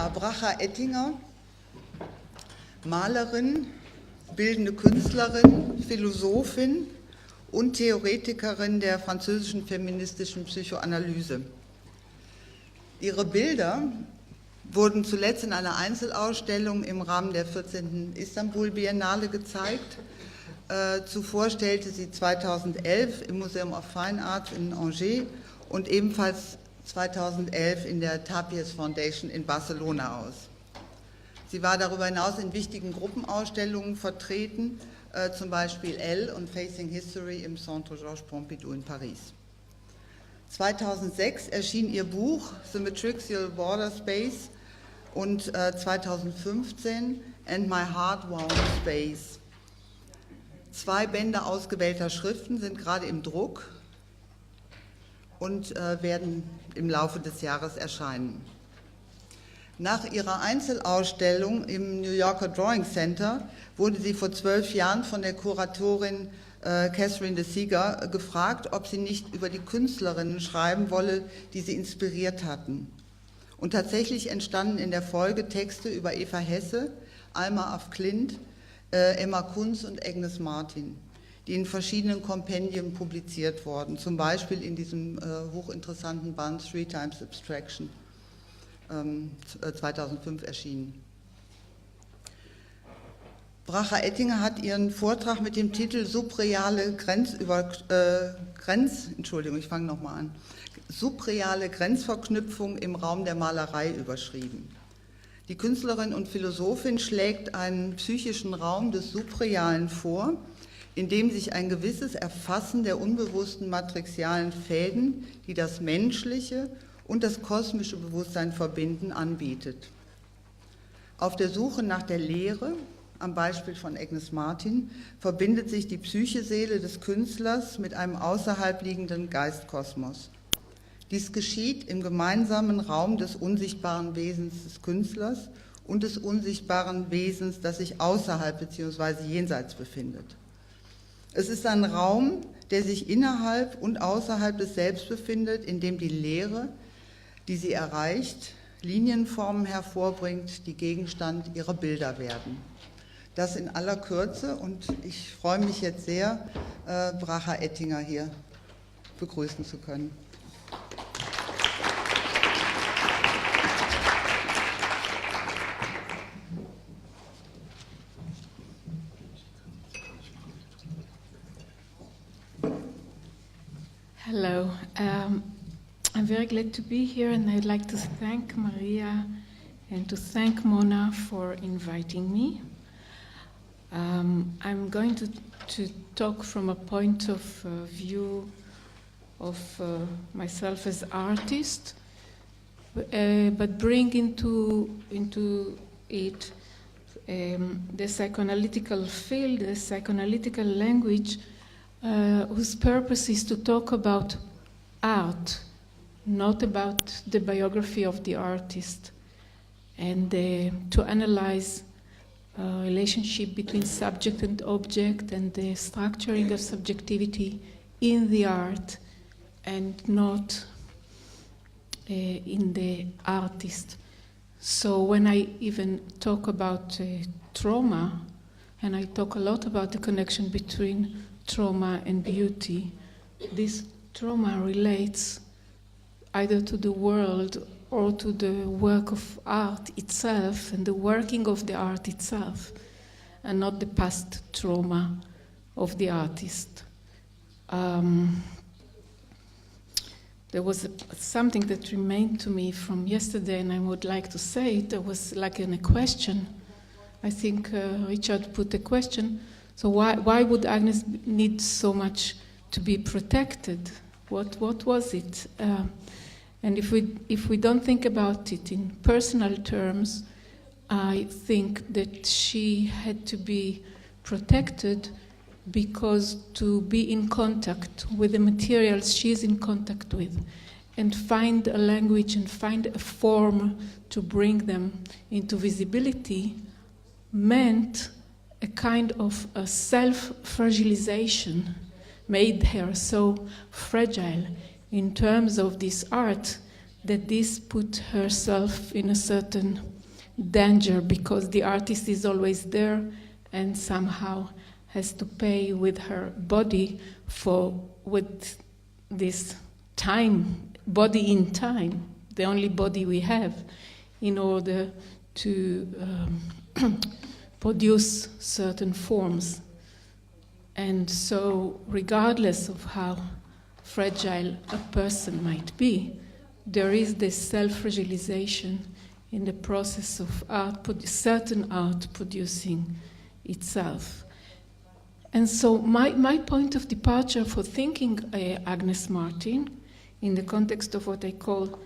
Ja, Bracha Ettinger, Malerin, bildende Künstlerin, Philosophin und Theoretikerin der französischen feministischen Psychoanalyse. Ihre Bilder wurden zuletzt in einer Einzelausstellung im Rahmen der 14. Istanbul-Biennale gezeigt. Zuvor stellte sie 2011 im Museum of Fine Arts in Angers und ebenfalls 2011 in der Tapies Foundation in Barcelona aus. Sie war darüber hinaus in wichtigen Gruppenausstellungen vertreten, zum Beispiel Elle und Facing History im Centre Georges Pompidou in Paris. 2006 erschien ihr Buch Symmetrical Border Space und 2015 And My Heart Wound Space. 2 Bände ausgewählter Schriften sind gerade im Druck und werden im Laufe des Jahres erscheinen. Nach ihrer Einzelausstellung im New Yorker Drawing Center wurde sie vor 12 Jahren von der Kuratorin Catherine de Seeger gefragt, ob sie nicht über die Künstlerinnen schreiben wolle, die sie inspiriert hatten. Und tatsächlich entstanden in der Folge Texte über Eva Hesse, Alma af Klint, Emma Kunz und Agnes Martin, die in verschiedenen Kompendien publiziert wurden, zum Beispiel in diesem hochinteressanten Band Three Times Abstraction, 2005 erschienen. Bracha Ettinger hat ihren Vortrag mit dem Titel Subreale Grenzverknüpfung im Raum der Malerei überschrieben. Die Künstlerin und Philosophin schlägt einen psychischen Raum des Subrealen vor, in dem sich ein gewisses Erfassen der unbewussten matrixialen Fäden, die das menschliche und das kosmische Bewusstsein verbinden, anbietet. Auf der Suche nach der Lehre, am Beispiel von Agnes Martin, verbindet sich die Psycheseele des Künstlers mit einem außerhalb liegenden Geistkosmos. Dies geschieht im gemeinsamen Raum des unsichtbaren Wesens des Künstlers und des unsichtbaren Wesens, das sich außerhalb bzw. jenseits befindet. Es ist ein Raum, der sich innerhalb und außerhalb des Selbst befindet, in dem die Lehre, die sie erreicht, Linienformen hervorbringt, die Gegenstand ihrer Bilder werden. Das in aller Kürze, und ich freue mich jetzt sehr, Bracha Ettinger hier begrüßen zu können. Hello, I'm very glad to be here, and I'd like to thank Maria and to thank Mona for inviting me. I'm going to talk from a point of view of myself as artist, but bring into it the psychoanalytical field, the psychoanalytical language, whose purpose is to talk about art, not about the biography of the artist, and to analyze relationship between subject and object and the structuring of subjectivity in the art and not in the artist. So when I even talk about trauma, and I talk a lot about the connection between trauma and beauty, this trauma relates either to the world or to the work of art itself and the working of the art itself, and not the past trauma of the artist. There was something that remained to me from yesterday, and I would like to say it. There was like a question. I think Richard put a question. So why would Agnes need so much to be protected? What was it? And if we don't think about it in personal terms, I think that she had to be protected because to be in contact with the materials she's in contact with and find a language and find a form to bring them into visibility meant a kind of a self-fragilization, made her so fragile in terms of this art that this put herself in a certain danger because the artist is always there and somehow has to pay with her body with this time, body in time, the only body we have, in order to produce certain forms. And so, regardless of how fragile a person might be, there is this self-fragilization in the process of certain art producing itself. And so my point of departure for thinking Agnes Martin in the context of what I call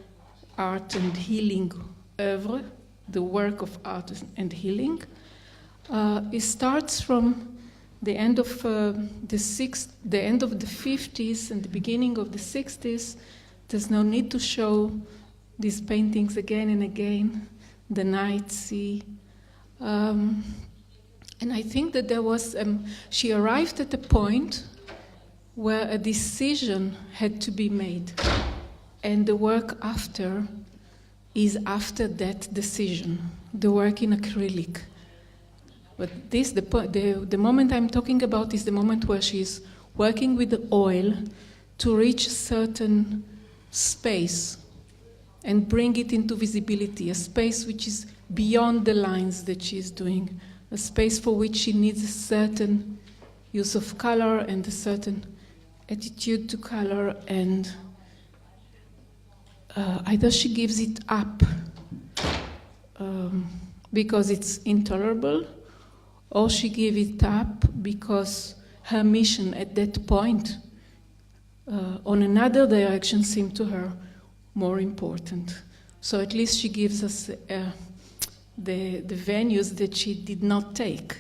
art and healing oeuvre, the work of art and healing, it starts from the end of the end of the 50s and the beginning of the 60s. There's no need to show these paintings again and again, the night sea. And I think that there was, she arrived at a point where a decision had to be made. And the work after is after that decision, the work in acrylic. But the moment I'm talking about is the moment where she's working with the oil to reach a certain space and bring it into visibility, a space which is beyond the lines that she's doing, a space for which she needs a certain use of color and a certain attitude to color, and either she gives it up because it's intolerable, or she gave it up because her mission at that point on another direction seemed to her more important. So at least she gives us the venues that she did not take.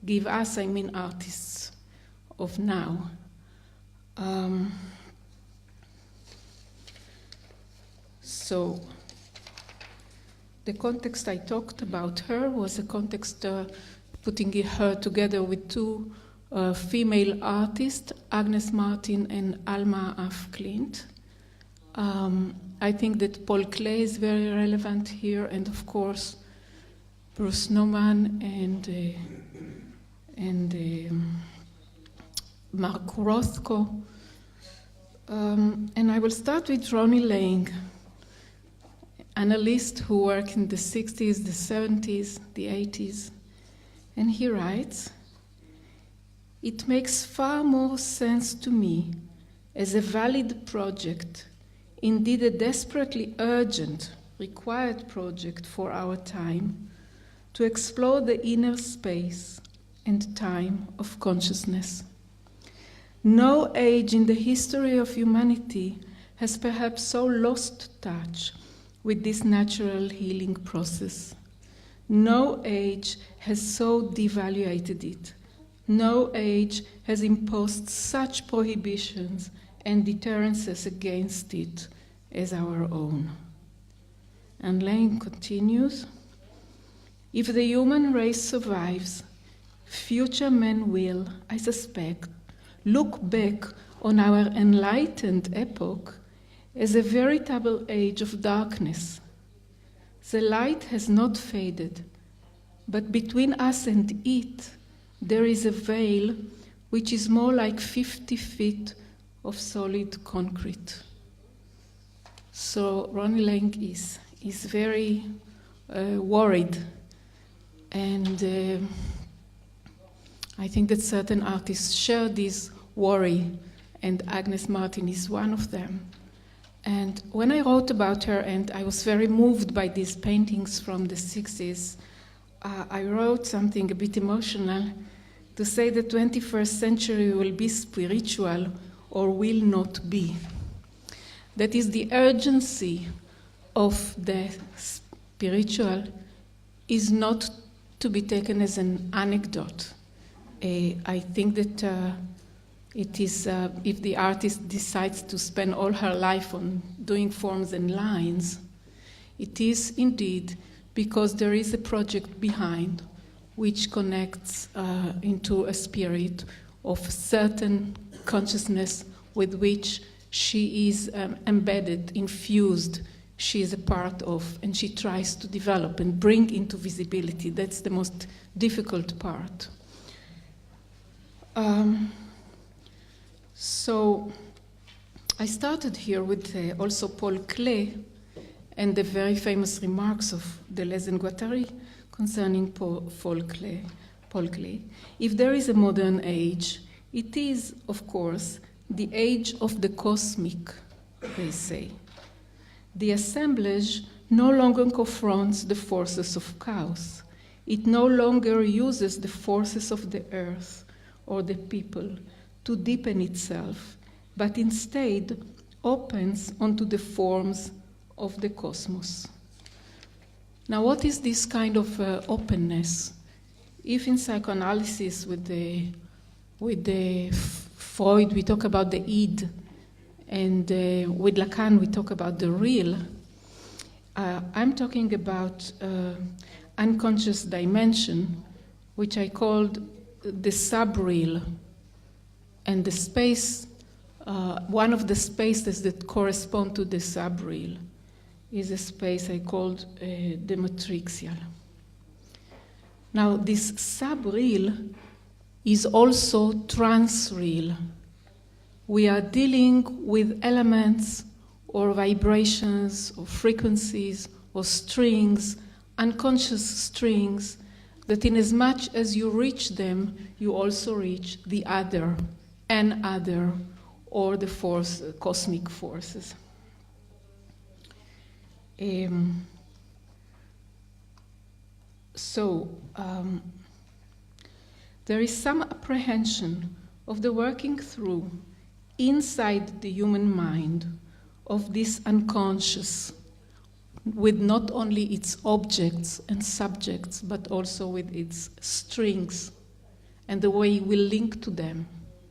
Give us, I mean artists of now. So the context I talked about her was a context putting her together with two female artists, Agnes Martin and Alma af Klint. I think that Paul Klee is very relevant here, and of course Bruce Nauman and Mark Rothko. And I will start with Ronnie Lang, analyst who worked in the 60s, the 70s, the 80s. And he writes, "It makes far more sense to me as a valid project, indeed a desperately urgent, required project for our time, to explore the inner space and time of consciousness. No age in the history of humanity has perhaps so lost touch with this natural healing process. No age has so devaluated it. No age has imposed such prohibitions and deterrences against it as our own." And Lang continues, "If the human race survives, future men will, I suspect, look back on our enlightened epoch as a veritable age of darkness. The light has not faded, but between us and it, there is a veil which is more like 50 feet of solid concrete." So Ronnie Lang is very worried, and I think that certain artists share this worry, and Agnes Martin is one of them. And when I wrote about her, and I was very moved by these paintings from the 60s, I wrote something a bit emotional to say the 21st century will be spiritual or will not be. That is, the urgency of the spiritual is not to be taken as an anecdote. I think that it is, if the artist decides to spend all her life on doing forms and lines, it is indeed because there is a project behind which connects into a spirit of certain consciousness with which she is embedded, infused. she is a part of, and she tries to develop and bring into visibility. That's the most difficult part. So I started here with also Paul Klee and the very famous remarks of Deleuze and Guattari concerning Paul Klee. If there is a modern age, it is, of course, the age of the cosmic, they say. The assemblage no longer confronts the forces of chaos. It no longer uses the forces of the earth or the people to deepen itself, but instead opens onto the forms of the cosmos. Now, what is this kind of openness? If in psychoanalysis with the Freud we talk about the id, and with Lacan we talk about the real, I'm talking about unconscious dimension, which I called the subreal, and the space, one of the spaces that correspond to the subreal is a space I called the matrixial. Now, this subreal is also transreal. We are dealing with elements or vibrations or frequencies or strings, unconscious strings, that in as much as you reach them, you also reach the other, an other, or the force, cosmic forces. There is some apprehension of the working through inside the human mind of this unconscious, with not only its objects and subjects, but also with its strings and the way we link to them,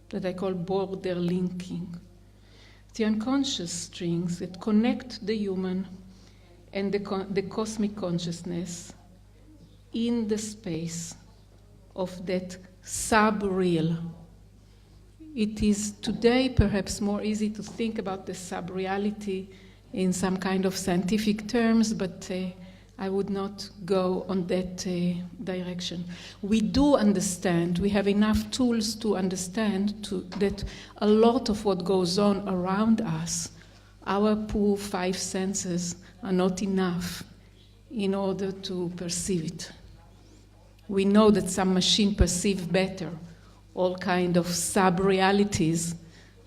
that I call border linking. The unconscious strings that connect the human and the cosmic consciousness in the space of that sub-real. It is today perhaps more easy to think about the sub-reality in some kind of scientific terms, but I would not go on that direction. We do understand, we have enough tools to understand that a lot of what goes on around us, our poor five senses, are not enough in order to perceive it. We know that some machines perceive better all kind of sub-realities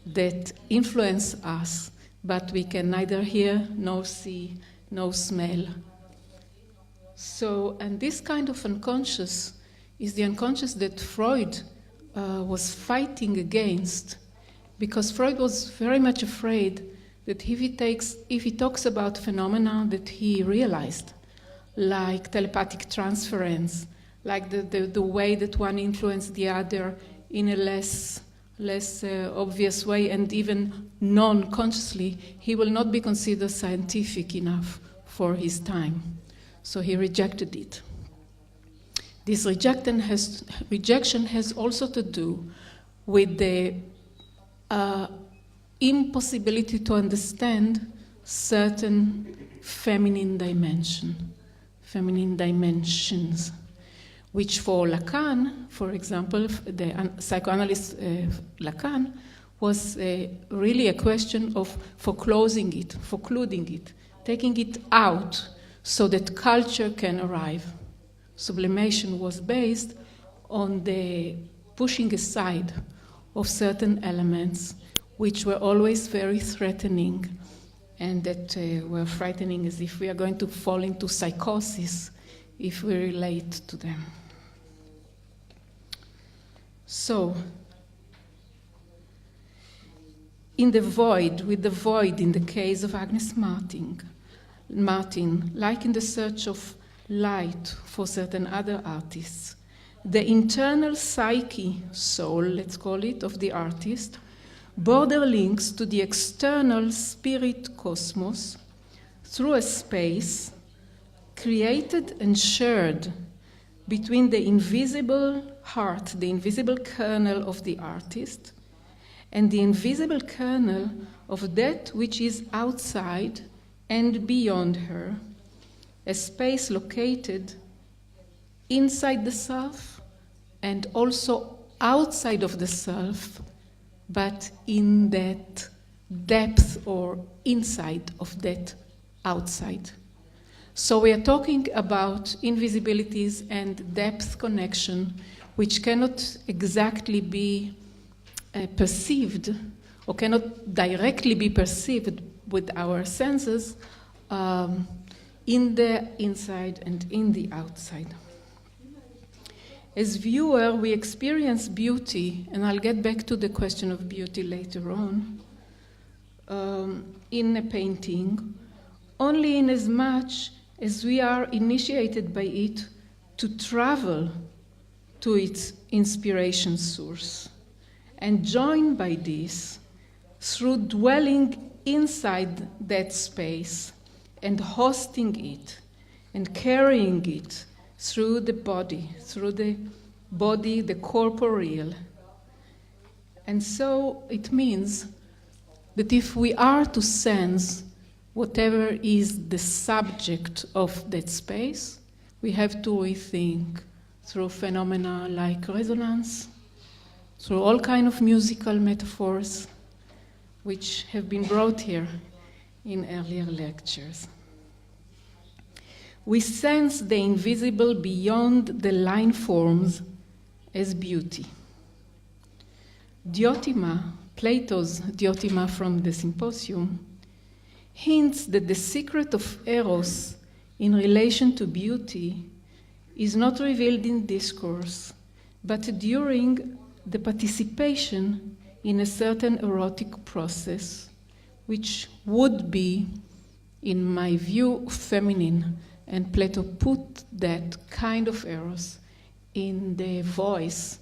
that influence us, but we can neither hear, nor see, nor smell. So, and this kind of unconscious is the unconscious that Freud was fighting against, because Freud was very much afraid that if he talks about phenomena that he realized, like telepathic transference, like the way that one influenced the other in a less obvious way, and even non-consciously, he will not be considered scientific enough for his time. So he rejected it. This rejection has also to do with the impossibility to understand certain feminine dimensions, which for Lacan, for example, the psychoanalyst Lacan, was really a question of foreclosing it, taking it out so that culture can arrive. Sublimation was based on the pushing aside of certain elements which were always very threatening, and that were frightening, as if we are going to fall into psychosis if we relate to them. So, with the void in the case of Agnes Martin, like in the search of light for certain other artists, the internal psyche, soul, let's call it, of the artist, border links to the external spirit cosmos through a space created and shared between the invisible heart, the invisible kernel of the artist, and the invisible kernel of that which is outside and beyond her, a space located inside the self and also outside of the self, but in that depth or inside of that outside. So we are talking about invisibilities and depth connection, which cannot exactly be perceived or cannot directly be perceived with our senses in the inside and in the outside. As viewer, we experience beauty, and I'll get back to the question of beauty later on, in a painting, only in as much as we are initiated by it to travel to its inspiration source, and joined by this through dwelling inside that space and hosting it and carrying it through the body, the corporeal. And so it means that if we are to sense whatever is the subject of that space, we have to rethink through phenomena like resonance, through all kinds of musical metaphors, which have been brought here in earlier lectures. We sense the invisible beyond the line forms as beauty. Diotima, Plato's Diotima from the Symposium, hints that the secret of Eros in relation to beauty is not revealed in discourse, but during the participation in a certain erotic process, which would be, in my view, feminine, and Plato put that kind of eros in the voice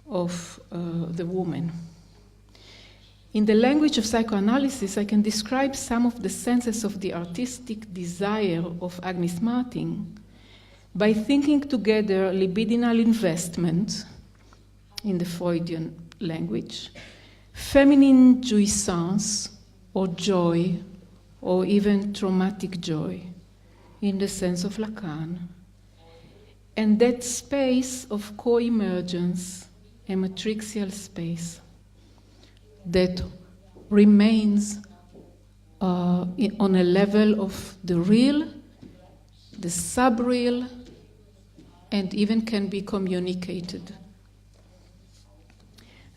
of the woman. In the language of psychoanalysis, I can describe some of the senses of the artistic desire of Agnes Martin by thinking together libidinal investment in the Freudian language, feminine jouissance or joy, or even traumatic joy in the sense of Lacan, and that space of co-emergence, a matrixial space that remains on a level of the real, the subreal, and even can be communicated.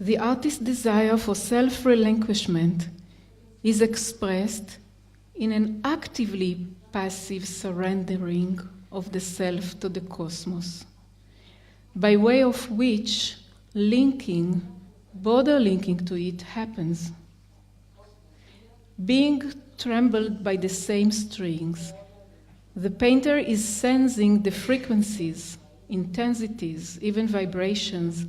The artist's desire for self-relinquishment is expressed in an actively passive surrendering of the self to the cosmos, by way of which border linking to it happens. Being trembled by the same strings, the painter is sensing the frequencies, intensities, even vibrations,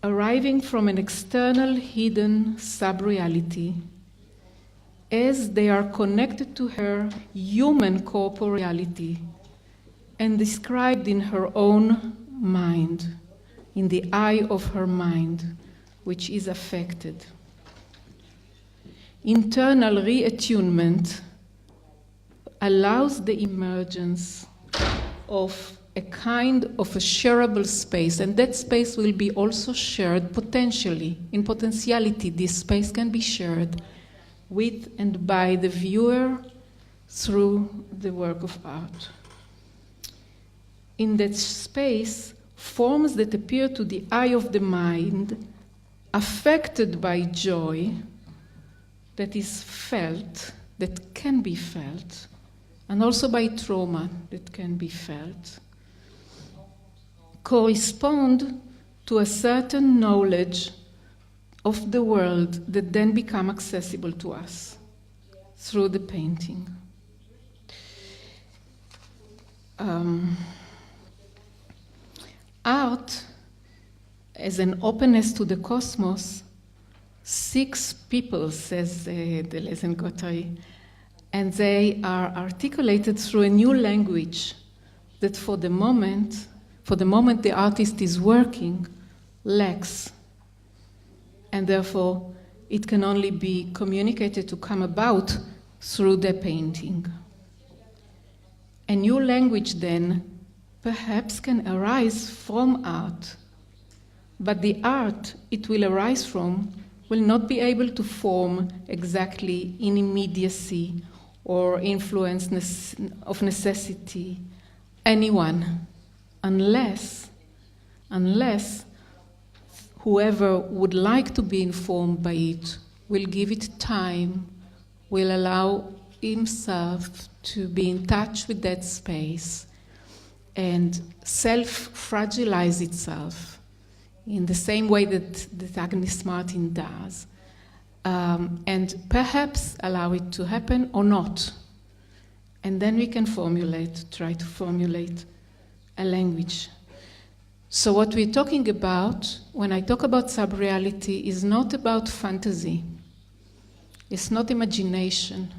arriving from an external hidden sub-reality, as they are connected to her human corporeality and described in her own mind, in the eye of her mind, which is affected. Internal reattunement allows the emergence of a kind of a shareable space, and that space will be also shared potentially. In potentiality, this space can be shared with and by the viewer through the work of art. In that space, forms that appear to the eye of the mind, affected by joy, that is felt, that can be felt, and also by trauma that can be felt, correspond to a certain knowledge of the world that then become accessible to us through the painting. Art, as an openness to the cosmos, seeks people, says Deleuze and Guattari, and they are articulated through a new language that for the moment the artist is working, lacks. And therefore, it can only be communicated to come about through their painting. A new language then perhaps can arise from art, but the art it will arise from will not be able to form exactly in immediacy or influence of necessity anyone, unless whoever would like to be informed by it will give it time, will allow himself to be in touch with that space and self-fragilize itself in the same way that Agnes Martin does, and perhaps allow it to happen or not. And then we can try to formulate a language. So what we're talking about, when I talk about subreality, is not about fantasy. It's not imagination,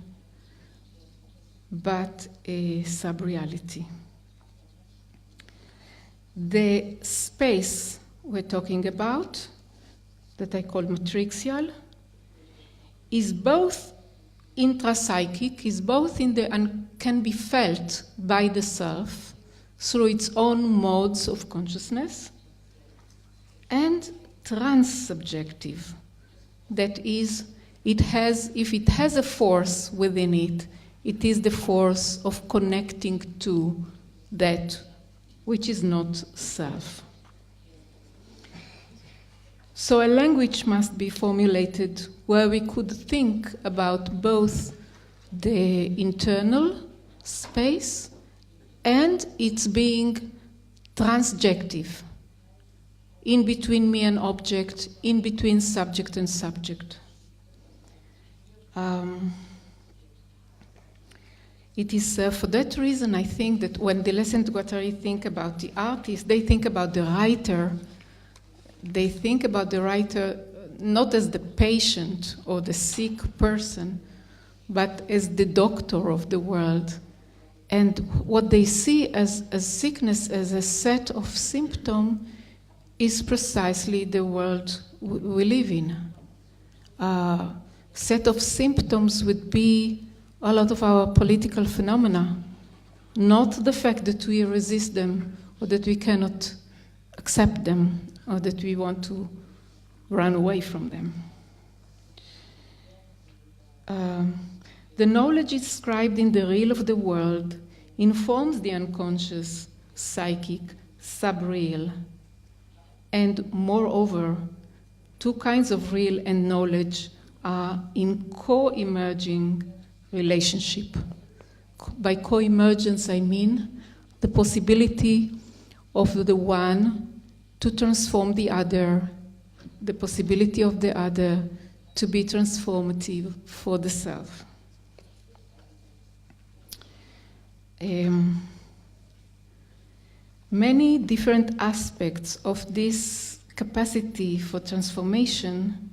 but a subreality. The space we're talking about, that I call matrixial, is both intrapsychic, is both in the and can be felt by the self through its own modes of consciousness, and transsubjective. That is, if it has a force within it, it is the force of connecting to that which is not self. So a language must be formulated where we could think about both the internal space and its being transjective, in between me and object, in between subject and subject. It is for that reason I think that when Deleuze and Guattari think about the artist, they think about the writer. They think about the writer not as the patient or the sick person, but as the doctor of the world. And what they see as sickness, as a set of symptoms, is precisely the world we live in. Set of symptoms would be a lot of our political phenomena, not the fact that we resist them or that we cannot accept them or that we want to run away from them. The knowledge described in the real of the world informs the unconscious, psychic, subreal, and moreover, two kinds of real and knowledge are in co-emerging relationship. By co-emergence, I mean the possibility of the one to transform the other, the possibility of the other to be transformative for the self. Many different aspects of this capacity for transformation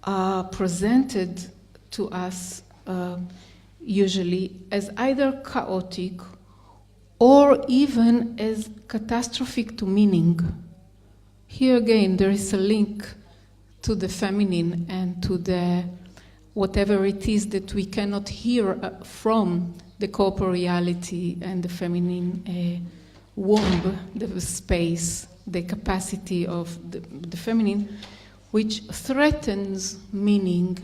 are presented to us usually as either chaotic or even as catastrophic to meaning. Here again, there is a link to the feminine and to the whatever it is that we cannot hear from the corporeality and the feminine womb, the space, the capacity of the feminine, which threatens meaning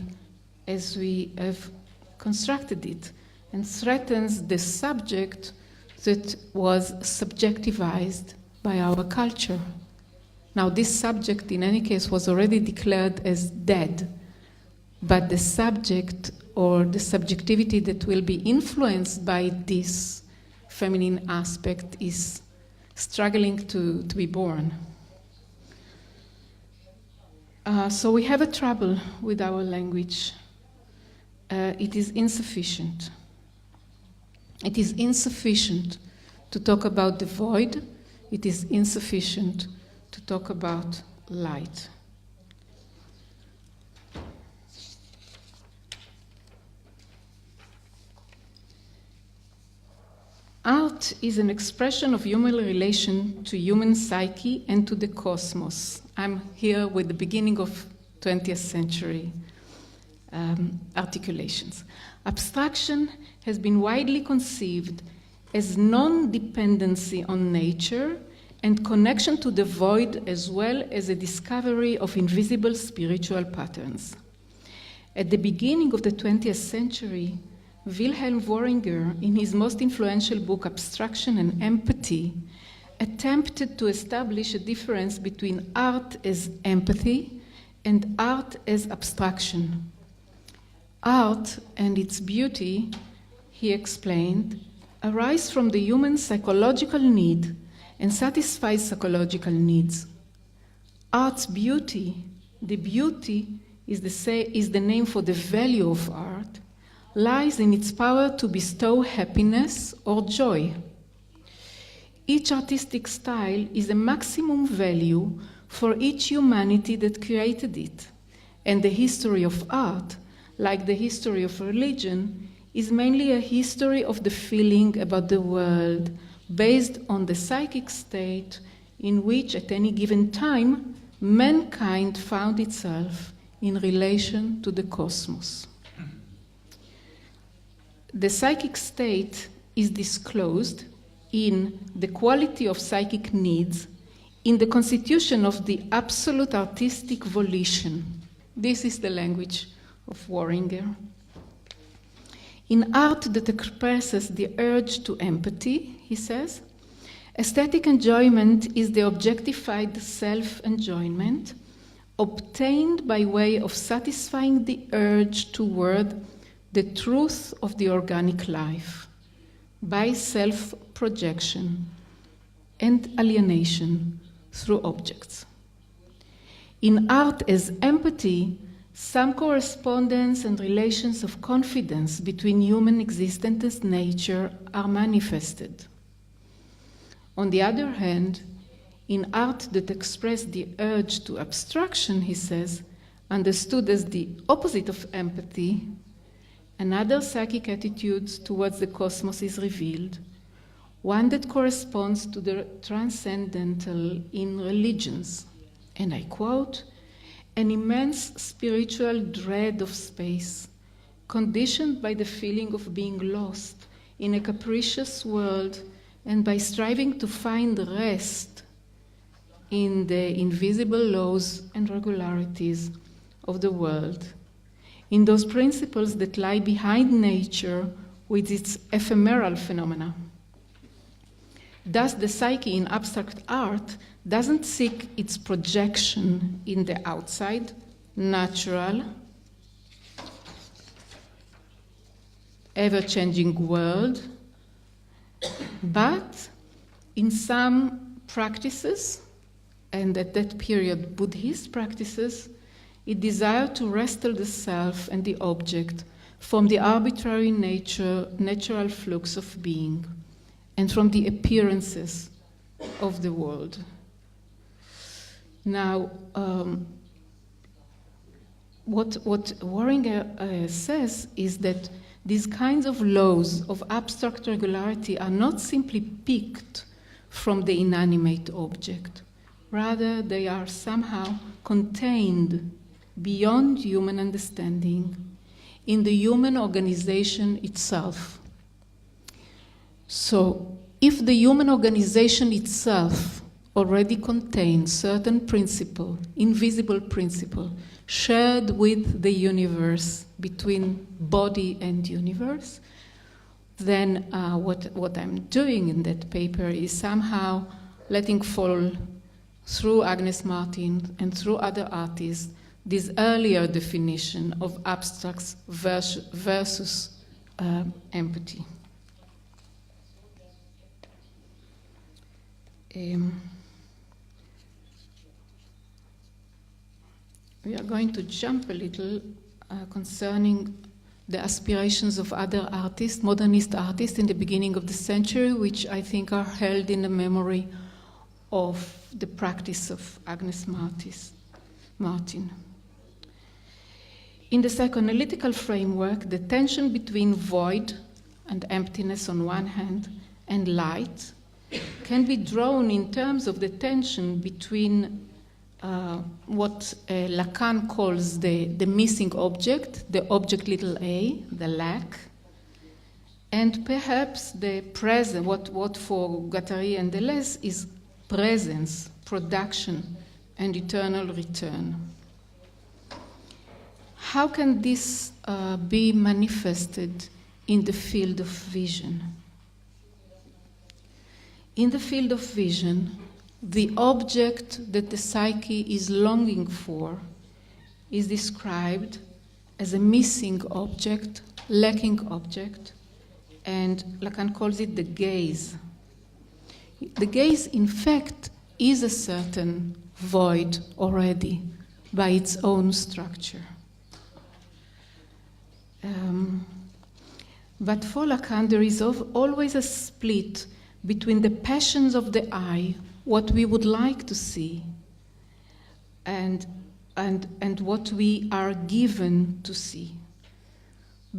as we have constructed it, and threatens the subject that was subjectivized by our culture. Now, this subject, in any case, was already declared as dead, but the subject or the subjectivity that will be influenced by this feminine aspect is struggling to be born. So we have a trouble with our language. It is insufficient. It is insufficient to talk about the void. It is insufficient to talk about light. Art is an expression of human relation to human psyche and to the cosmos. I'm here with the beginning of 20th century. articulations. Abstraction has been widely conceived as non-dependency on nature and connection to the void, as well as a discovery of invisible spiritual patterns. At the beginning of the 20th century, Wilhelm Worringer, in his most influential book, Abstraction and Empathy, attempted to establish a difference between art as empathy and art as abstraction. Art and its beauty, he explained, arise from the human psychological need and satisfies psychological needs. Art's beauty, the beauty is the name for the value of art, lies in its power to bestow happiness or joy. Each artistic style is a maximum value for each humanity that created it, and the history of art, like the history of religion, is mainly a history of the feeling about the world based on the psychic state in which at any given time mankind found itself in relation to the cosmos. The psychic state is disclosed in the quality of psychic needs, in the constitution of the absolute artistic volition. This is the language of Worringer. In art that expresses the urge to empathy, he says, aesthetic enjoyment is the objectified self-enjoyment obtained by way of satisfying the urge toward the truth of the organic life, by self-projection and alienation through objects. In art as empathy, some correspondence and relations of confidence between human existence and nature are manifested. On the other hand, in art that expresses the urge to abstraction, he says, understood as the opposite of empathy, another psychic attitude towards the cosmos is revealed, one that corresponds to the transcendental in religions. And I quote, an immense spiritual dread of space, conditioned by the feeling of being lost in a capricious world and by striving to find rest in the invisible laws and regularities of the world, in those principles that lie behind nature with its ephemeral phenomena. Thus, the psyche in abstract art doesn't seek its projection in the outside, natural, ever-changing world, but in some practices, and at that period Buddhist practices, it desired to wrestle the self and the object from the arbitrary natural flux of being and from the appearances of the world. Now, what Worringer says is that these kinds of laws of abstract regularity are not simply picked from the inanimate object. Rather, they are somehow contained beyond human understanding in the human organization itself. So, if the human organization itself already contains certain principle, invisible principle, shared with the universe, between body and universe, then what I'm doing in that paper is somehow letting fall through Agnes Martin and through other artists this earlier definition of abstracts versus empathy. We are going to jump a little concerning the aspirations of other artists, modernist artists in the beginning of the century, which I think are held in the memory of the practice of Agnes Martin. In the psychoanalytical framework, the tension between void and emptiness on one hand and light can be drawn in terms of the tension between what Lacan calls the missing object, the object little a, the lack, and perhaps the present, what for Guattari and Deleuze is presence, production, and eternal return. How can this be manifested in the field of vision? In the field of vision, the object that the psyche is longing for is described as a missing object, lacking object, and Lacan calls it the gaze. The gaze, in fact, is a certain void already by its own structure. But for Lacan, there is always a split between the passions of the eye, what we would like to see, and what we are given to see.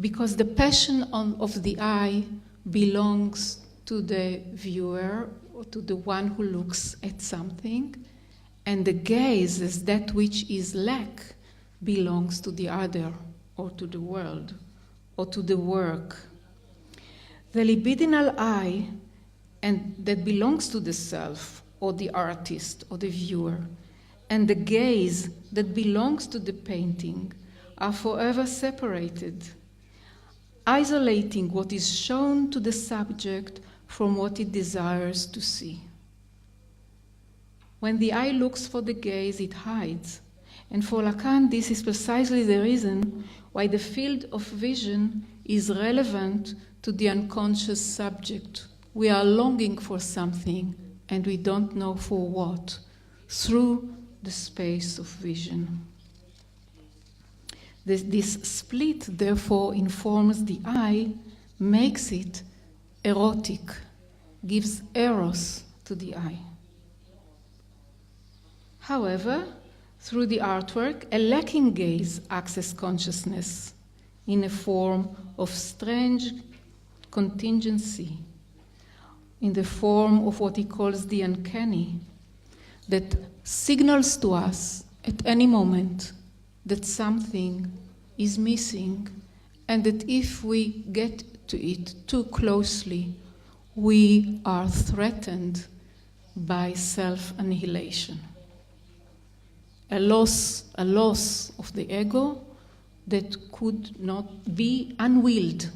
Because the passion of the eye belongs to the viewer, or to the one who looks at something, and the gaze, as that which is lack, belongs to the other, or to the world, or to the work. The libidinal eye, and that belongs to the self, or the artist, or the viewer, and the gaze that belongs to the painting are forever separated, isolating what is shown to the subject from what it desires to see. When the eye looks for the gaze, it hides. And for Lacan, this is precisely the reason why the field of vision is relevant to the unconscious subject. We are longing for something, and we don't know for what, through the space of vision. This split, therefore, informs the eye, makes it erotic, gives eros to the eye. However, through the artwork, a lacking gaze accesses consciousness in a form of strange contingency, in the form of what he calls the uncanny, that signals to us at any moment that something is missing, and that if we get to it too closely, we are threatened by self-annihilation. A loss of the ego that could not be unwilled,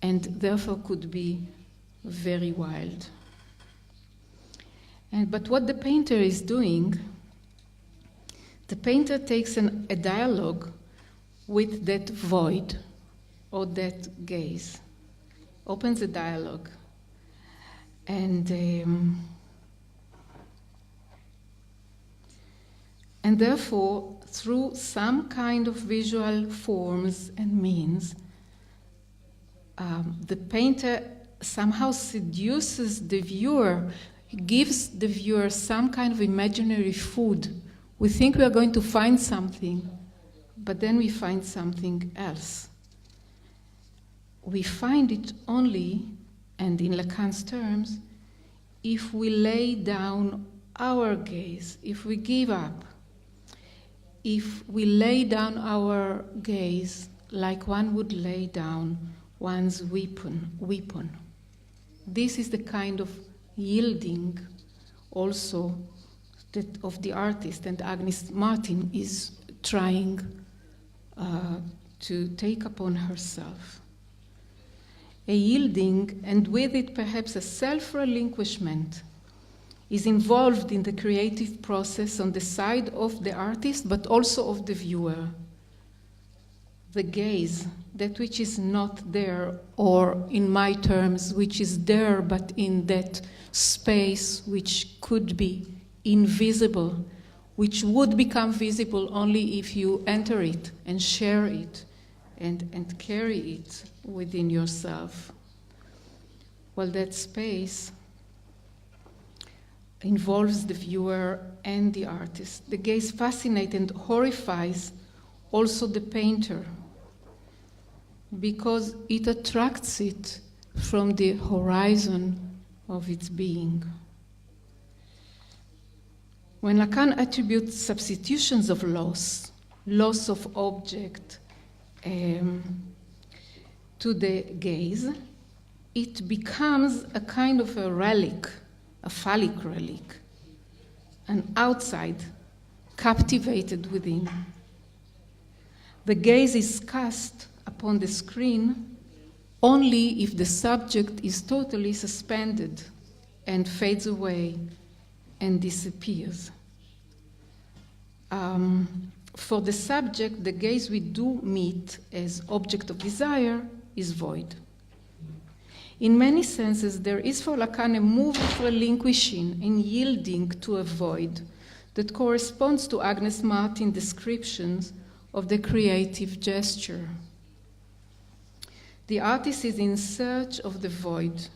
and therefore could be very wild. But what the painter is doing, the painter takes a dialogue with that void or that gaze, opens a dialogue, and therefore, through some kind of visual forms and means, the painter somehow seduces the viewer, gives the viewer some kind of imaginary food. We think we are going to find something, but then we find something else. We find it only, and in Lacan's terms, if we lay down our gaze, if we give up, if we lay down our gaze like one would lay down one's weapon. This is the kind of yielding also that of the artist, and Agnes Martin is trying to take upon herself. A yielding, and with it perhaps a self-relinquishment, is involved in the creative process on the side of the artist, but also of the viewer. The gaze, that which is not there, or in my terms, which is there but in that space which could be invisible, which would become visible only if you enter it and share it and carry it within yourself. Well, that space involves the viewer and the artist. The gaze fascinates and horrifies also the painter, because it attracts it from the horizon of its being. When Lacan attributes substitutions of loss of object to the gaze, it becomes a kind of a relic, a phallic relic, an outside, captivated within. The gaze is cast upon the screen only if the subject is totally suspended and fades away and disappears. For the subject, the gaze we do meet as object of desire is void. In many senses, there is for Lacan a move of relinquishing and yielding to a void that corresponds to Agnes Martin's descriptions of the creative gesture. The artist is in search of the void.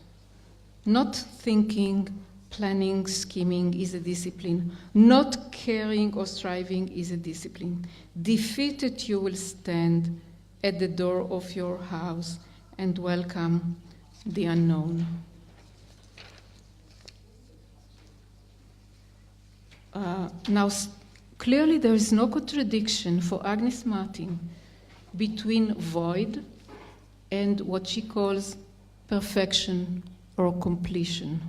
Not thinking, planning, scheming is a discipline. Not caring or striving is a discipline. Defeated, you will stand at the door of your house and welcome the unknown. Now, clearly there is no contradiction for Agnes Martin between void and what she calls perfection or completion.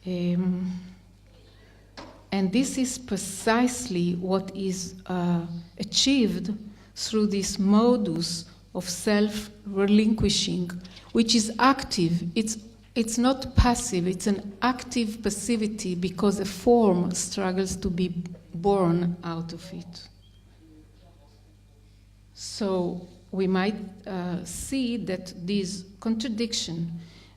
And this is precisely what is achieved through this modus of self-relinquishing, which is active. It's not passive, it's an active passivity because a form struggles to be born out of it. So we might see that this contradiction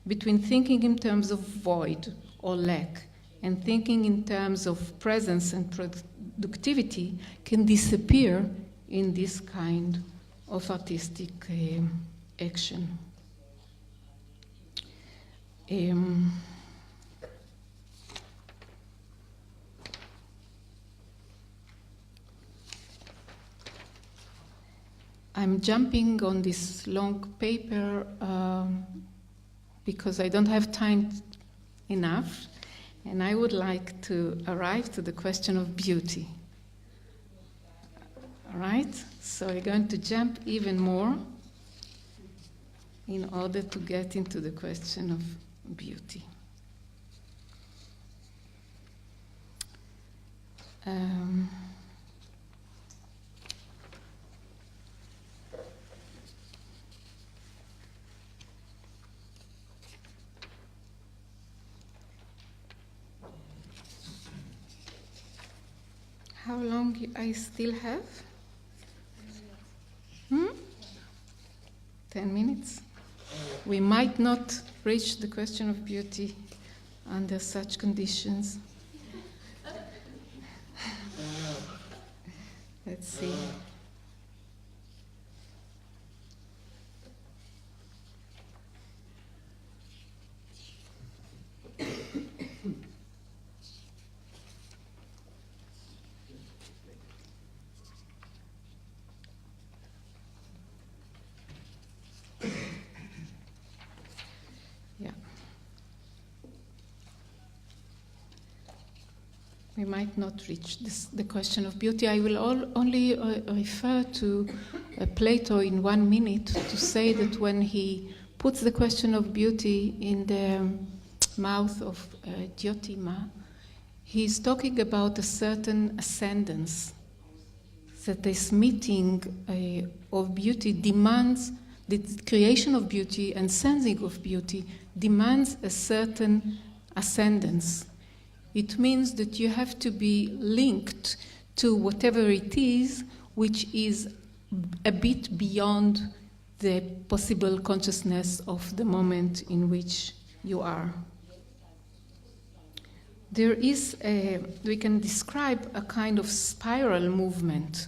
between thinking in terms of void or lack and thinking in terms of presence and productivity can disappear in this kind of artistic action. I'm jumping on this long paper because I don't have time enough, and I would like to arrive to the question of beauty. All right? So we're going to jump even more in order to get into the question of beauty. How long I still have? 10 minutes? We might not reach the question of beauty under such conditions. Let's see. We might not reach the question of beauty. I will only refer to Plato in 1 minute to say that when he puts the question of beauty in the mouth of Diotima, he's talking about a certain ascendance, that this meeting of beauty demands, the creation of beauty and sensing of beauty demands a certain ascendance. It means that you have to be linked to whatever it is which is a bit beyond the possible consciousness of the moment in which you are. There is we can describe a kind of spiral movement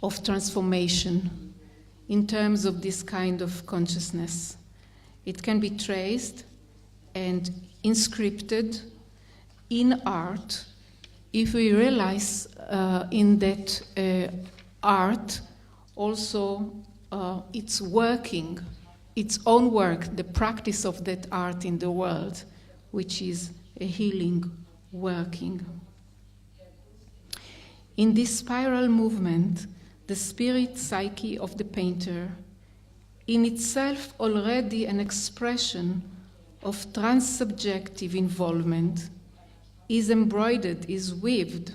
of transformation in terms of this kind of consciousness. It can be traced and inscripted in art if we realize in that art also it's working, its own work, the practice of that art in the world, which is a healing working. In this spiral movement, the spirit psyche of the painter, in itself already an expression of transsubjective involvement, is embroidered, is weaved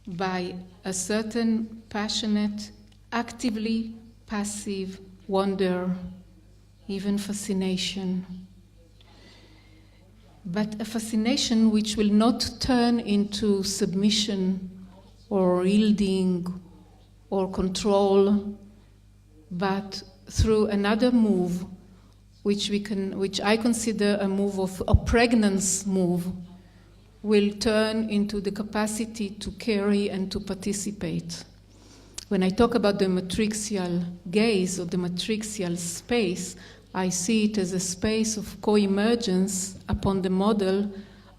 by a certain passionate, actively passive wonder, even fascination. But a fascination which will not turn into submission or yielding or control, but through another move, which I consider a move of a pregnance move, will turn into the capacity to carry and to participate. When I talk about the matrixial gaze or the matrixial space, I see it as a space of co-emergence upon the model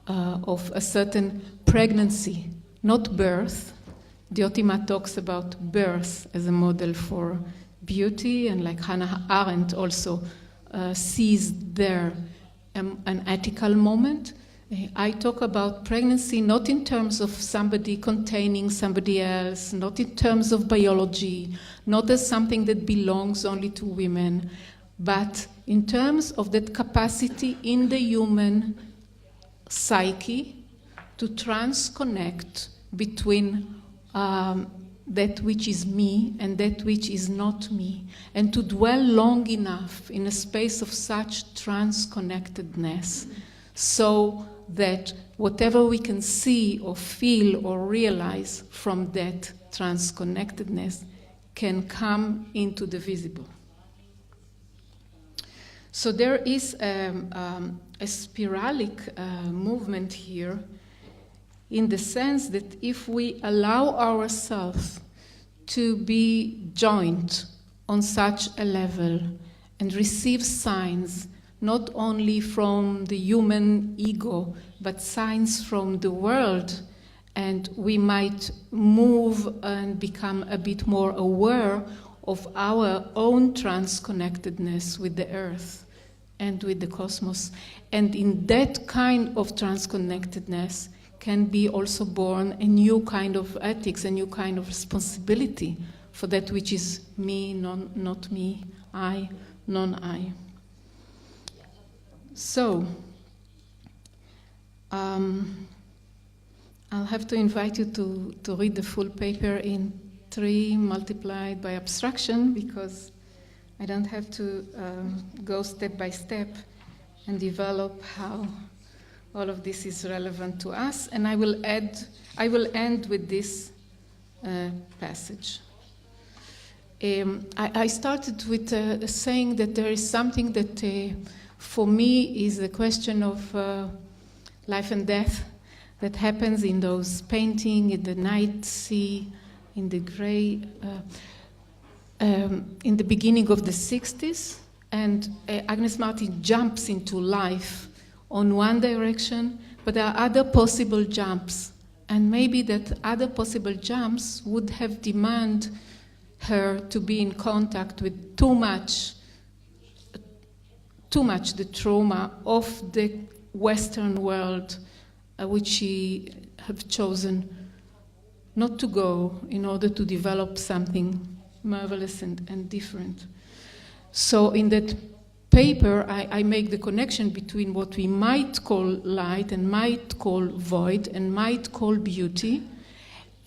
of a certain pregnancy, not birth. Diotima talks about birth as a model for beauty, and like Hannah Arendt also sees there an ethical moment. I talk about pregnancy not in terms of somebody containing somebody else, not in terms of biology, not as something that belongs only to women, but in terms of that capacity in the human psyche to transconnect between that which is me and that which is not me, and to dwell long enough in a space of such transconnectedness so that whatever we can see or feel or realize from that transconnectedness can come into the visible. So there is a spiralic movement here, in the sense that if we allow ourselves to be joined on such a level and receive signs not only from the human ego, but signs from the world, and we might move and become a bit more aware of our own transconnectedness with the earth and with the cosmos. And in that kind of transconnectedness can be also born a new kind of ethics, a new kind of responsibility for that which is me, not me, I, non-I. So, I'll have to invite you to read the full paper in 3 multiplied by abstraction, because I don't have to go step by step and develop how all of this is relevant to us. And I will end with this passage. I started with saying that there is something that for me is a question of life and death that happens in those paintings, in the night sea, in the gray, in the beginning of the 60s. And Agnes Martin jumps into life on one direction, but there are other possible jumps. And maybe that other possible jumps would have demanded her to be in contact with too much the trauma of the Western world, which she have chosen not to go in order to develop something marvelous and different. So in that paper, I make the connection between what we might call light and might call void and might call beauty.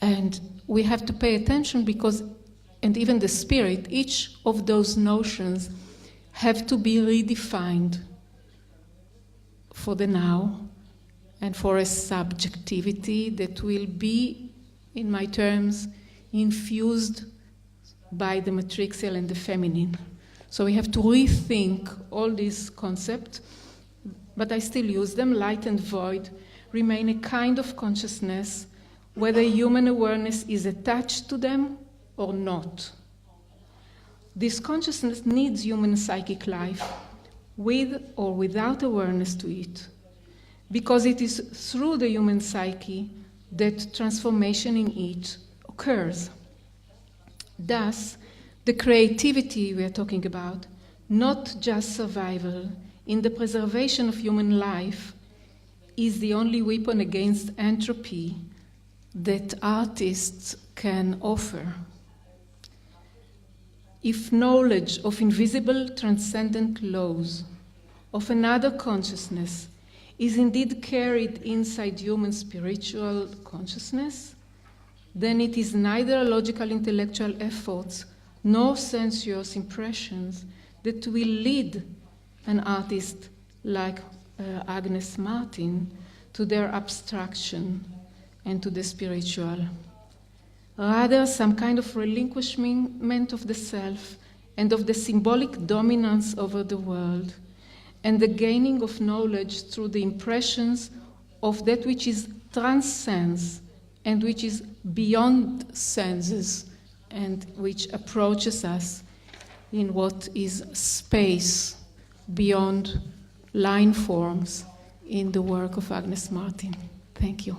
And we have to pay attention because, and even the spirit, each of those notions have to be redefined for the now and for a subjectivity that will be, in my terms, infused by the matrixial and the feminine. So we have to rethink all these concepts, but I still use them. Light and void remain a kind of consciousness, whether human awareness is attached to them or not. This consciousness needs human psychic life, with or without awareness to it, because it is through the human psyche that transformation in it occurs. Thus, the creativity we are talking about, not just survival, in the preservation of human life, is the only weapon against entropy that artists can offer. If knowledge of invisible transcendent laws of another consciousness is indeed carried inside human spiritual consciousness, then it is neither logical intellectual efforts nor sensuous impressions that will lead an artist like Agnes Martin to their abstraction and to the spiritual. Rather, some kind of relinquishment of the self and of the symbolic dominance over the world, and the gaining of knowledge through the impressions of that which is transcends and which is beyond senses and which approaches us in what is space beyond line forms in the work of Agnes Martin. Thank you.